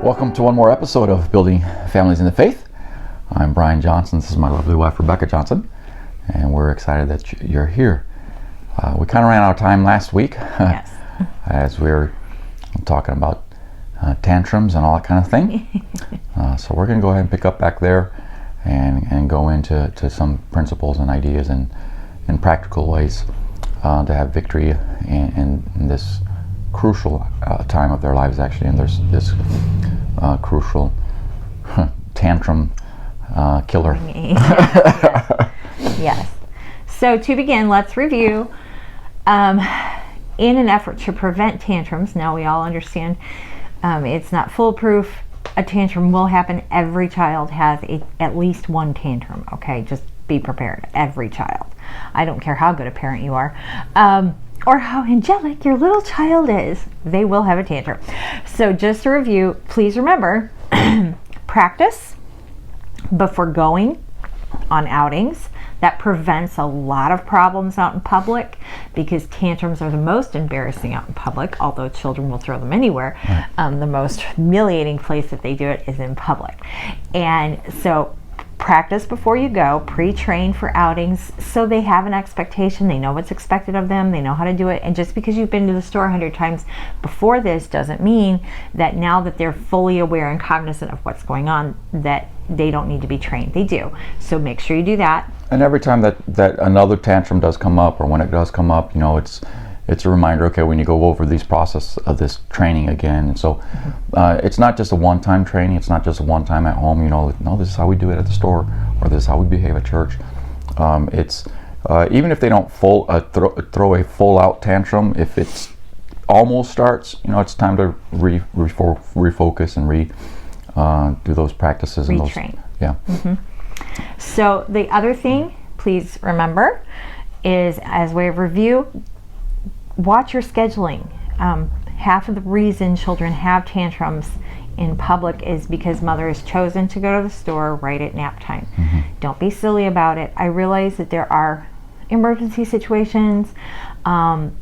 Welcome to one more episode of Building Families in the Faith. I'm Brian Johnson. This is my lovely wife, Rebecca Johnson, and we're excited that you're here. We kind of ran out of time last week Yes. as we were talking about tantrums and all that kind of thing. So we're going to go ahead and pick up back there and go into some principles and ideas and practical ways to have victory in this crucial time of their lives, actually, and there's this crucial tantrum killer. Yes. So to begin, let's review. In an effort to prevent tantrums, now we all understand it's not foolproof. A tantrum will happen. Every child has at least one tantrum, okay? Just be prepared. Every child. I don't care how good a parent you are. Or how angelic your little child is, they will have a tantrum. So just to review, please remember, practice before going on outings. That prevents a lot of problems out in public, because tantrums are the most embarrassing out in public, although children will throw them anywhere. The most humiliating place that they do it is in public. And so practice before you go, pre-train for outings, so they have an expectation, they know what's expected of them, they know how to do it. And just because you've been to the store 100 times before this doesn't mean that now that they're fully aware and cognizant of what's going on, that they don't need to be trained. They do. So make sure you do that. And every time that another tantrum does come up, or when it does come up, it's a reminder, okay, when you go over these process of this training again. And so it's not just a one-time training, it's not just a one-time at home, no, this is how we do it at the store, or this is how we behave at church. It's even if they don't throw a full-out tantrum, if it's almost starts, it's time to refocus and do those practices. Retrain. And those, yeah. Mm-hmm. So the other thing, please remember, is as way of review, watch your scheduling. Half of the reason children have tantrums in public is because mother has chosen to go to the store right at nap time. Mm-hmm. Don't be silly about it. I realize that there are emergency situations.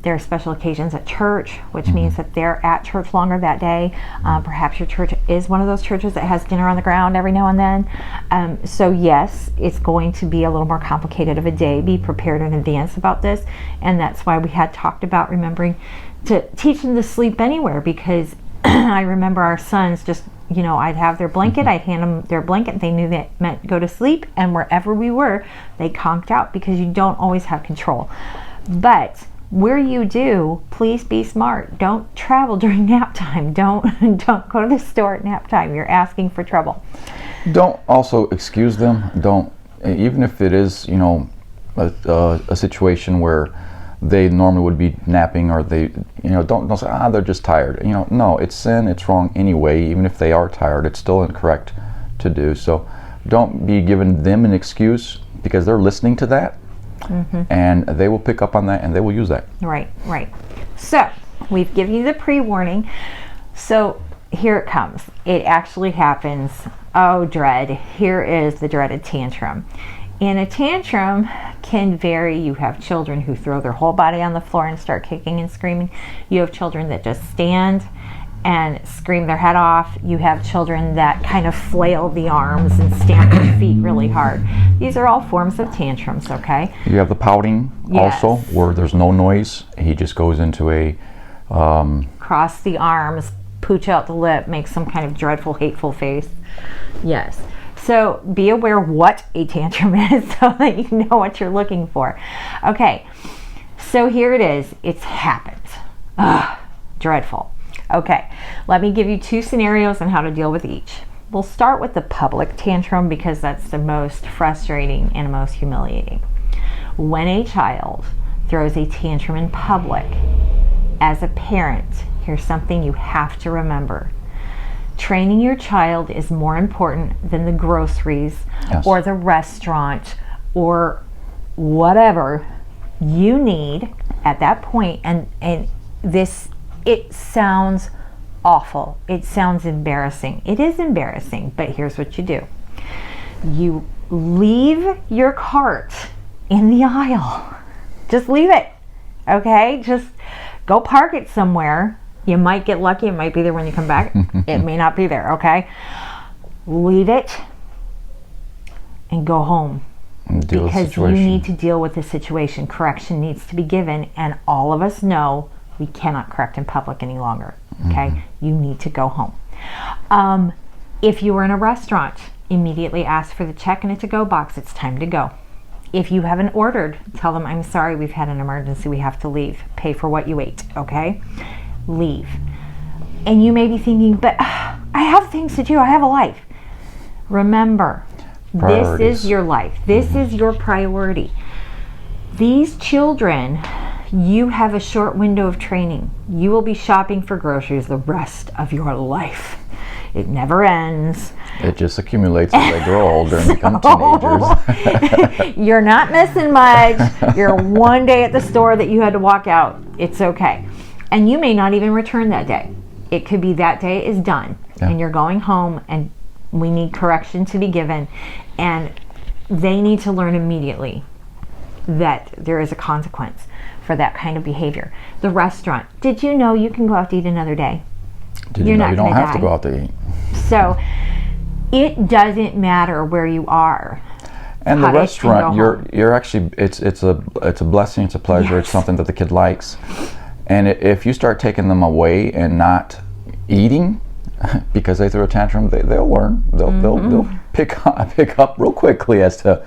There are special occasions at church, which means that they're at church longer that day. Perhaps your church is one of those churches that has dinner on the ground every now and then. So yes, it's going to be a little more complicated of a day. Be prepared in advance about this. And that's why we had talked about remembering to teach them to sleep anywhere, because I remember our sons just, I'd have their blanket, I'd hand them their blanket, they knew that meant go to sleep, and wherever we were, they conked out, because you don't always have control. But where you do, please be smart. Don't travel during nap time. Don't go to the store at nap time. You're asking for trouble. Don't also excuse them. Don't, even if it is, a situation where they normally would be napping, or they, don't say, they're just tired. No, it's sin, it's wrong anyway. Even if they are tired, it's still incorrect to do. So don't be giving them an excuse, because they're listening to that. Mm-hmm. And they will pick up on that, and they will use that. Right. So we've given you the pre-warning. So here it comes. It actually happens. Oh, dread. Here is the dreaded tantrum. And a tantrum can vary. You have children who throw their whole body on the floor and start kicking and screaming. You have children that just stand and scream their head off. You have children that kind of flail the arms and stamp their feet really hard. These are all forms of tantrums, okay? You have the pouting also, where there's no noise. He just goes into a... cross the arms, pooch out the lip, make some kind of dreadful, hateful face. Yes. So be aware what a tantrum is, so that you know what you're looking for. Okay, so here it is. It's happened. Ugh, dreadful. Okay, let me give you two scenarios on how to deal with each. We'll start with the public tantrum, because that's the most frustrating and most humiliating. When a child throws a tantrum in public, as a parent, here's something you have to remember. Training your child is more important than the groceries, or the restaurant, or whatever you need at that point. And this, it sounds awful. It sounds embarrassing. It is embarrassing, but here's what you do. You leave your cart in the aisle. Just leave it, okay? Just go park it somewhere You might get lucky. It might be there when you come back. It may not be there, okay? Leave it and go home. Deal with the Because you situation. need to deal with the situation. Correction needs to be given, and all of us know we cannot correct in public any longer, okay? You need to go home. If you were in a restaurant, immediately ask for the check and a to-go box. It's time to go. If you haven't ordered, tell them, I'm sorry, we've had an emergency, we have to leave. Pay for what you ate, okay? Leave. And you may be thinking, but I have things to do, I have a life. Remember, Priorities. this is your life. This is your priority. These children, you have a short window of training. You will be shopping for groceries the rest of your life. It never ends. It just accumulates as they grow older and become teenagers. You're not missing much. You're one day at the store that you had to walk out. It's okay. And you may not even return that day. It could be that day is done, and you're going home, and we need correction to be given, and they need to learn immediately that there is a consequence for that kind of behavior. The restaurant, did you know you can go out to eat another day? Did you know you don't have to go out to eat? So it doesn't matter where you are. And the restaurant, you're actually, it's a blessing, it's a pleasure, it's something that the kid likes. And if you start taking them away and not eating because they threw a tantrum, they'll learn. They'll pick up real quickly as to.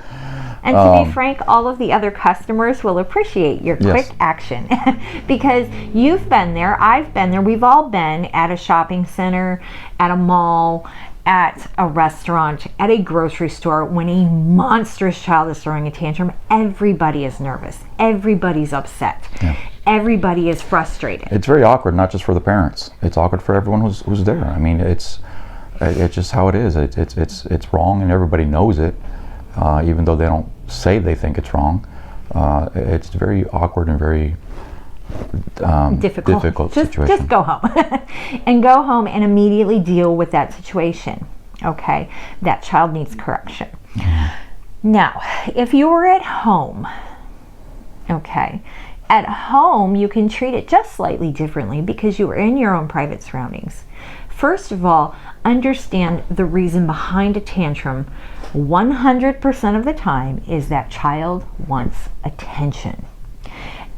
And to be frank, all of the other customers will appreciate your quick action because you've been there, I've been there, we've all been at a shopping center, at a mall, at a restaurant, at a grocery store when a monstrous child is throwing a tantrum. Everybody is nervous. Everybody's upset. Everybody is frustrated. It's very awkward, not just for the parents. It's awkward for everyone who's there. I mean, it's just how it is. It's wrong, and everybody knows it. Even though they don't say they think it's wrong, it's very awkward and very difficult situation. Just go home and go home and immediately deal with that situation. Okay, that child needs correction. Now, if you were at home, okay, at home you can treat it just slightly differently because you are in your own private surroundings. First of all, understand the reason behind a tantrum 100% of the time is that child wants attention.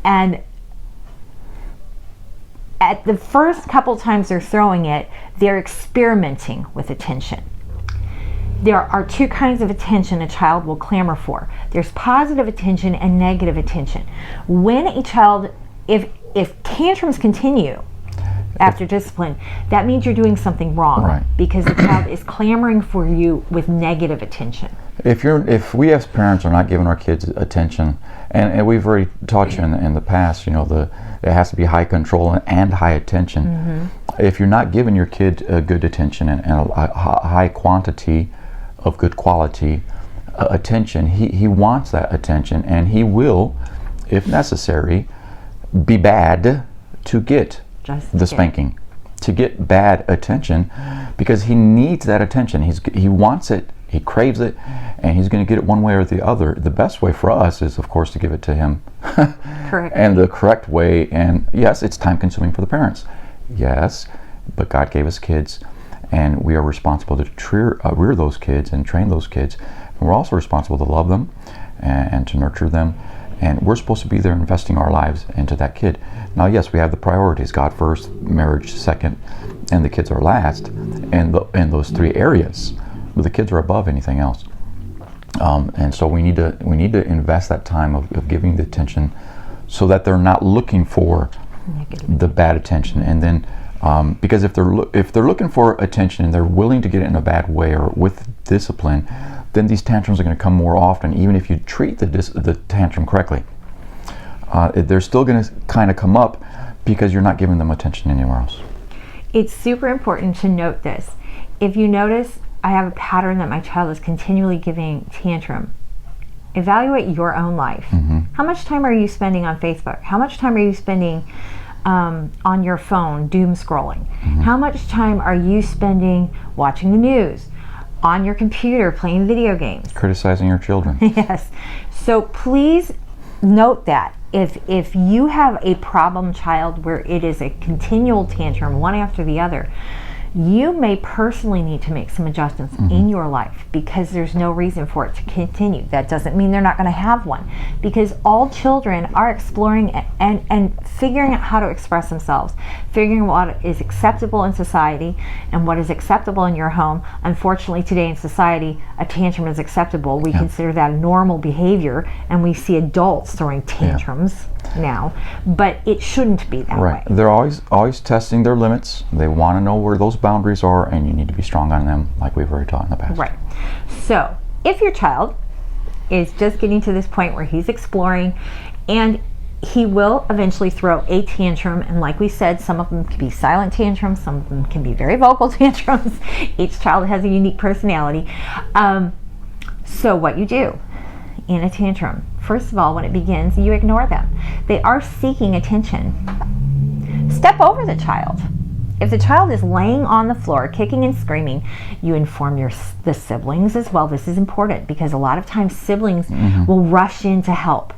And at the first couple times they're throwing it, they're experimenting with attention. There are two kinds of attention a child will clamor for. There's positive attention and negative attention. When a child, if tantrums continue after discipline, that means you're doing something wrong, because the child is clamoring for you with negative attention. If we as parents are not giving our kids attention, and we've already taught you in the past, it has to be high control and high attention. If you're not giving your kid good attention and a high quantity of good quality attention, he wants that attention, and he will, if necessary, be bad to get the spanking, to get bad attention, because he needs that attention. He wants it, he craves it, and he's going to get it one way or the other. The best way for us is, of course, to give it to him and the correct way. And yes, it's time consuming for the parents. Yes, but God gave us kids, and we are responsible to rear those kids and train those kids. And we're also responsible to love them and to nurture them. And we're supposed to be there investing our lives into that kid. Now, yes, we have the priorities: God first, marriage second, and the kids are last, and in those three areas. But the kids are above anything else. And so we need to invest that time of giving the attention, so that they're not looking for the bad attention. And then, because if they're looking for attention and they're willing to get it in a bad way or with discipline, then these tantrums are going to come more often, even if you treat the tantrum correctly. They're still going to kind of come up because you're not giving them attention anywhere else. It's super important to note this. If you notice I have a pattern that my child is continually giving tantrum, evaluate your own life. How much time are you spending on Facebook? How much time are you spending on your phone doom scrolling? How much time are you spending watching the news, on your computer playing video games, criticizing your children? Yes. So please note that if you have a problem child where it is a continual tantrum one after the other, you may personally need to make some adjustments in your life, because there's no reason for it to continue. That doesn't mean they're not going to have one, because all children are exploring and figuring out how to express themselves, figuring what is acceptable in society and what is acceptable in your home. Unfortunately, today in society, a tantrum is acceptable. We consider that a normal behavior, and we see adults throwing tantrums now, but it shouldn't be that way. They're always testing their limits. They want to know where those boundaries are, and you need to be strong on them, like we've already taught in the past. Right. So if your child is just getting to this point where he's exploring, and he will eventually throw a tantrum, and like we said, some of them can be silent tantrums, some of them can be very vocal tantrums. Each child has a unique personality. So what you do in a tantrum, first of all, when it begins, you ignore them. They are seeking attention. Step over the child. If the child is laying on the floor, kicking and screaming, you inform the siblings as well. This is important, because a lot of times siblings will rush in to help,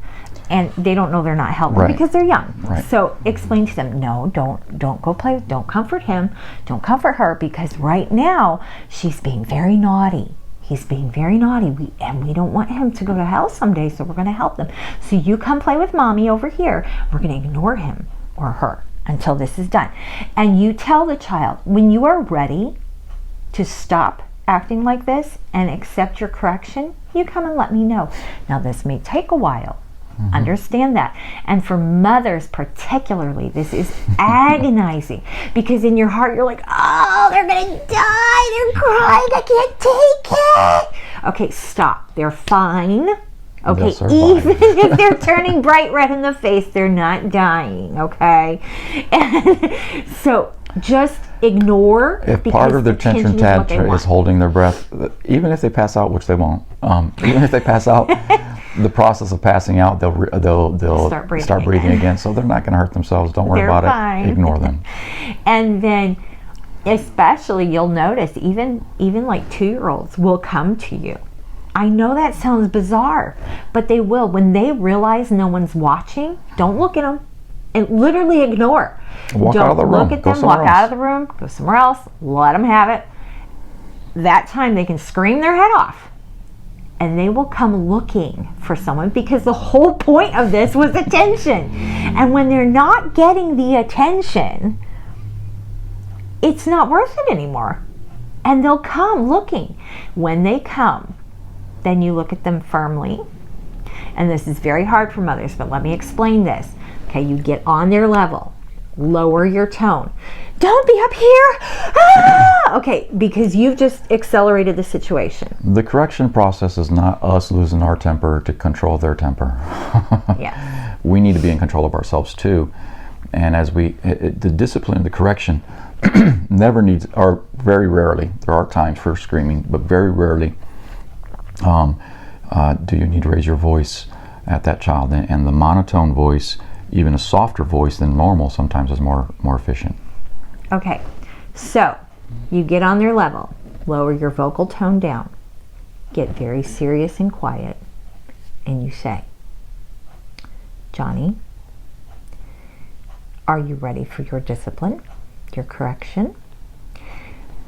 and they don't know they're not helping because they're young. So explain to them, no, don't go play, don't comfort him, don't comfort her, because right now she's being very naughty. He's being very naughty, and we don't want him to go to hell someday, so we're going to help them. So you come play with mommy over here. We're going to ignore him or her until this is done. And you tell the child, when you are ready to stop acting like this and accept your correction, you come and let me know. Now, this may take a while. Understand that. And for mothers particularly, this is agonizing, because in your heart you're like, oh, they're gonna die, they're crying, I can't take it. Okay, stop. They're fine. Okay, even if they're turning bright red in the face, they're not dying. Okay, and so just ignore. If part of their tantrum is holding their breath, even if they pass out, which they won't, even if they pass out, the process of passing out, they'll start breathing again. So they're not going to hurt themselves. Don't worry about it. Ignore them. And then, especially, you'll notice even like 2-year-olds will come to you. I know that sounds bizarre, but they will. When they realize no one's watching, don't look at them. And literally ignore. Walk out of the room. Don't look at them. Walk out of the room. Go somewhere else. Let them have it. That time they can scream their head off, and they will come looking for someone, because the whole point of this was attention. And when they're not getting the attention, it's not worth it anymore. And they'll come looking. When they come, then you look at them firmly. And this is very hard for mothers, but let me explain this. Okay, you get on their level. Lower your tone. Don't be up here. Ah! Okay, because you've just accelerated the situation. The correction process is not us losing our temper to control their temper. Yeah. We need to be in control of ourselves too. And as the discipline, the correction never needs, or very rarely, there are times for screaming, but very rarely do you need to raise your voice at that child. And the monotone voice, even a softer voice than normal, sometimes is more efficient. Okay, so you get on their level, lower your vocal tone down, get very serious and quiet, and you say, Johnny, are you ready for your discipline, your correction?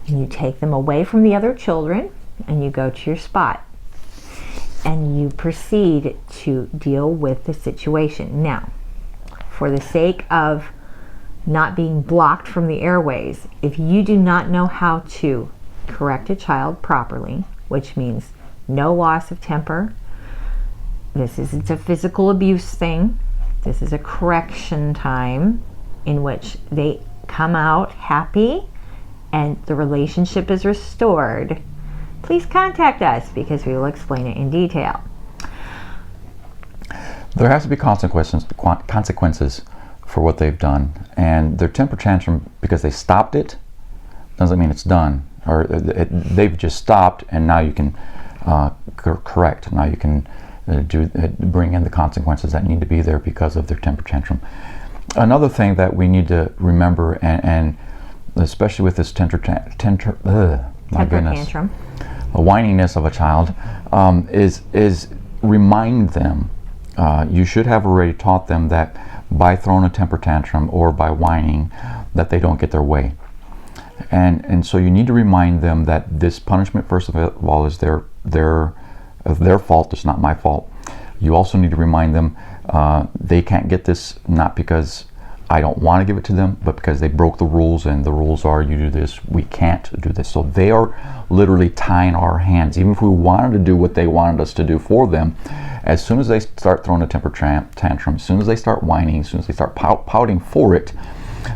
And you take them away from the other children, and you go to your spot, and you proceed to deal with the situation. Now, for the sake of not being blocked from the airways, if you do not know how to correct a child properly, which means no loss of temper, this isn't a physical abuse thing, this is a correction time in which they come out happy and the relationship is restored, please contact us, because we will explain it in detail. There has to be consequences for what they've done, and their temper tantrum, because they stopped it, doesn't mean it's done, or they've just stopped, and now you can correct. Now you can bring in the consequences that need to be there because of their temper tantrum. Another thing that we need to remember, and especially with this temper tantrum, the whininess of a child, is remind them you should have already taught them that by throwing a temper tantrum or by whining, that they don't get their way. And so you need to remind them that this punishment, first of all, is their fault. It's not my fault. You also need to remind them they can't get this not because I don't want to give it to them, but because they broke the rules, and the rules are you do this, we can't do this. So they are literally tying our hands. Even if we wanted to do what they wanted us to do for them, as soon as they start throwing a temper tantrum, as soon as they start whining, as soon as they start pouting for it,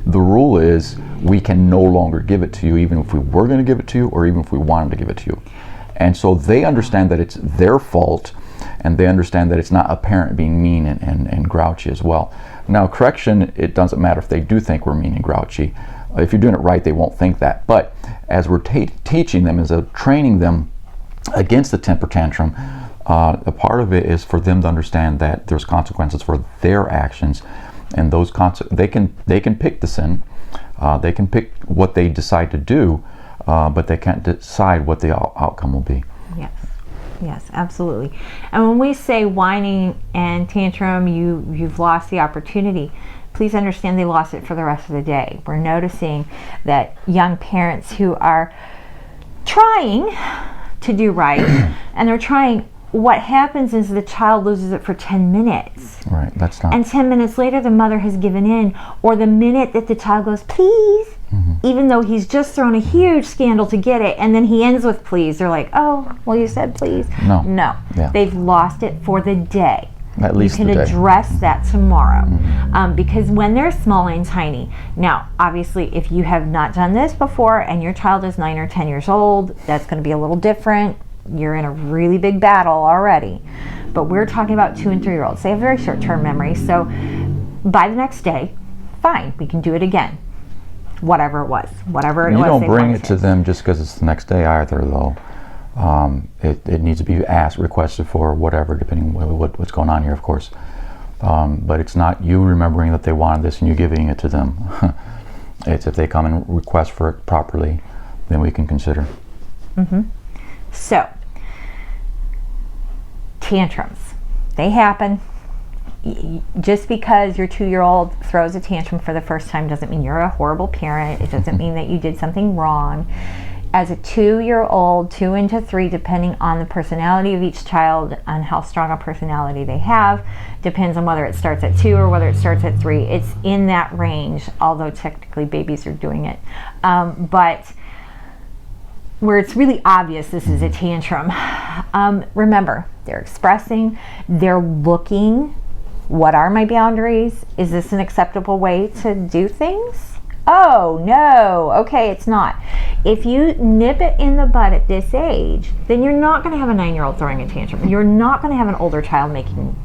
the rule is we can no longer give it to you, even if we were going to give it to you, or even if we wanted to give it to you. And so they understand that it's their fault, and they understand that it's not a parent being mean and grouchy as well. Now, correction, it doesn't matter if they do think we're mean and grouchy. If you're doing it right, they won't think that. But as we're teaching them, as training them against the temper tantrum, a part of it is for them to understand that there's consequences for their actions, and those they can pick the sin, they can pick what they decide to do, but they can't decide what the outcome will be. Yes. Yes, absolutely. And when we say whining and tantrum, you've lost the opportunity, please understand they lost it for the rest of the day. We're noticing that young parents who are trying to do right, and they're trying, what happens is the child loses it for 10 minutes. Right, that's not. And 10 minutes later, the mother has given in, or the minute that the child goes, please, even though he's just thrown a huge scandal to get it, and then he ends with please, they're like, oh, well, you said please. No. Yeah. They've lost it for the day. At least you can address that tomorrow, because when they're small and tiny. Now, obviously, if you have not done this before and your child is 9 or 10 years old, that's going to be a little different. You're in a really big battle already. But we're talking about 2 and 3 year olds. They have very short-term memory, so by the next day, fine, we can do it again. Whatever it was. You don't bring it to them just because it's the next day either, though. It needs to be asked, requested for, whatever, depending on what's going on here, of course. But it's not you remembering that they wanted this and you giving it to them. It's if they come and request for it properly, then we can consider. So, tantrums. They happen. Just because your 2-year-old throws a tantrum for the first time doesn't mean you're a horrible parent. It doesn't mean that you did something wrong. As a 2-year-old, 2 into 3, depending on the personality of each child, on how strong a personality they have, depends on whether it starts at 2 or whether it starts at 3. It's in that range, although technically babies are doing it. But where it's really obvious this is a tantrum, remember, they're expressing, they're looking, what are my boundaries? Is this an acceptable way to do things? Oh, no, okay, it's not. If you nip it in the bud at this age, then you're not going to have a 9-year-old throwing a tantrum. You're not going to have an older child making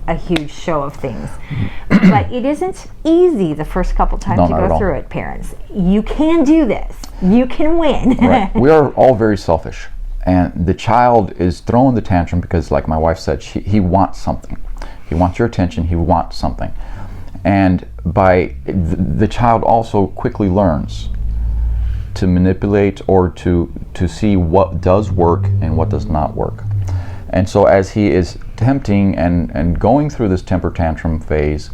a huge show of things. But it isn't easy the first couple times you go through it, parents. You can do this. You can win. Right. We are all very selfish. And the child is throwing the tantrum because, like my wife said, he wants something. He wants your attention. He wants something. And the child also quickly learns to manipulate or to see what does work and what does not work. And so as he is tempting and going through this temper tantrum phase,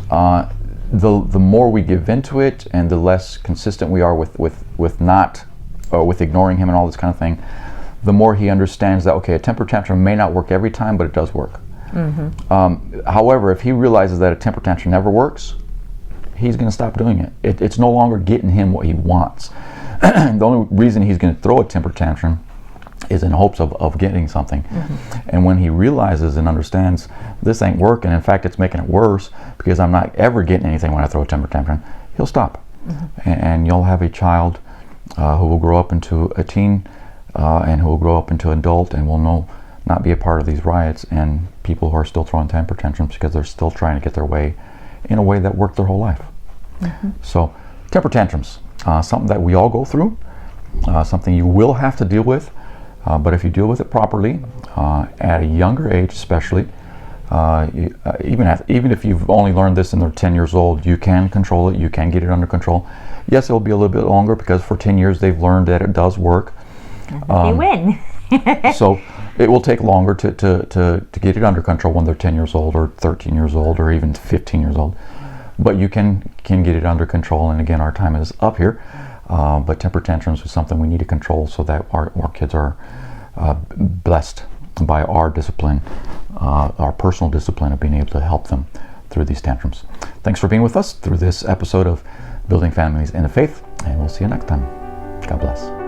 the more we give into it and the less consistent we are with ignoring him and all this kind of thing, the more he understands that, okay, a temper tantrum may not work every time, but it does work. However, if he realizes that a temper tantrum never works, he's going to stop doing it. It's no longer getting him what he wants. The only reason he's going to throw a temper tantrum is in hopes of getting something. And when he realizes and understands this ain't working, in fact it's making it worse because I'm not ever getting anything when I throw a temper tantrum, he'll stop. And you'll have a child who will grow up into a teen and who will grow up into an adult and will not be a part of these riots and people who are still throwing temper tantrums because they're still trying to get their way in a way that worked their whole life. So temper tantrums, something that we all go through, something you will have to deal with. But if you deal with it properly, at a younger age especially, even if you've only learned this and they're 10 years old, you can control it, you can get it under control. Yes, it'll be a little bit longer because for 10 years they've learned that it does work. They win. So It will take longer to get it under control when they're 10 years old or 13 years old or even 15 years old. But you can get it under control. And again, our time is up here. But temper tantrums is something we need to control so that our kids are blessed by our discipline, our personal discipline of being able to help them through these tantrums. Thanks for being with us through this episode of Building Families in the Faith, and we'll see you next time. God bless.